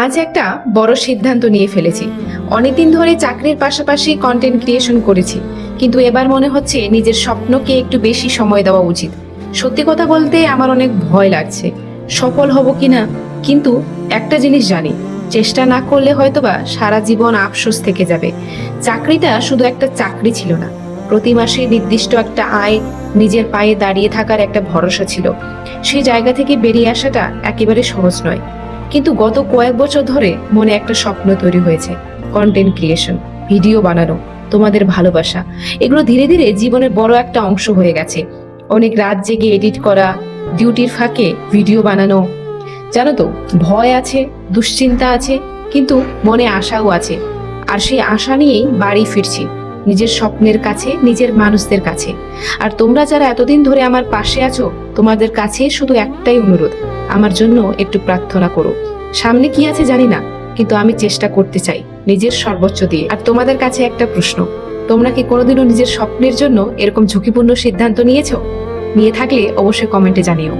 আজ একটা বড় সিদ্ধান্ত নিয়ে ফেলেছি। অনেকদিন ধরে চাকরির পাশাপাশি কন্টেন্ট ক্রিয়েশন করেছি, কিন্তু এবার মনে হচ্ছে নিজের স্বপ্নকে একটু বেশি সময় দেওয়া উচিত। সত্যি কথা বলতে আমার অনেক ভয় লাগছে সফল হব কিনা, কিন্তু একটা জিনিস জানি, চেষ্টা না করলে হয়তোবা সারা জীবন আফসোস থেকে যাবে। চাকরিটা শুধু একটা চাকরি ছিল না, প্রতি মাসে নির্দিষ্ট একটা আয়, নিজের পায়ে দাঁড়িয়ে থাকার একটা ভরসা ছিল। সেই জায়গা থেকে বেরিয়ে আসাটা একেবারে সহজ নয়, কিন্তু গত কয়েক বছর ধরে মনে একটা স্বপ্ন তৈরি হয়েছে। কন্টেন্ট ক্রিয়েশন, ভিডিও বানানো, তোমাদের ভালোবাসা, এগুলো ধীরে ধীরে জীবনের বড় একটা অংশ হয়ে গেছে। অনেক রাত জেগে এডিট করা, ডিউটির ফাঁকে ভিডিও বানানো। জানো তো, ভয় আছে, দুশ্চিন্তা আছে, কিন্তু মনে আশাও আছে। আর সেই আশা নিয়েই বাড়ি ফিরছি, নিজের স্বপ্নের কাছে, নিজের মানুষদের কাছে। আর তোমরা যারা এতদিন ধরে আমার পাশে আছো, তোমাদের কাছে শুধু একটাই অনুরোধ, আমার জন্য একটু প্রার্থনা করো। সামনে কি আছে জানি না, কিন্তু আমি চেষ্টা করতে চাই নিজের সর্বোচ্চ দিয়ে। আর তোমাদের কাছে একটা প্রশ্ন, তোমরা কি কোনোদিনও নিজের স্বপ্নের জন্য এরকম ঝুঁকিপূর্ণ সিদ্ধান্ত নিয়েছো? নিয়ে থাকলে অবশ্যই কমেন্টে জানিও।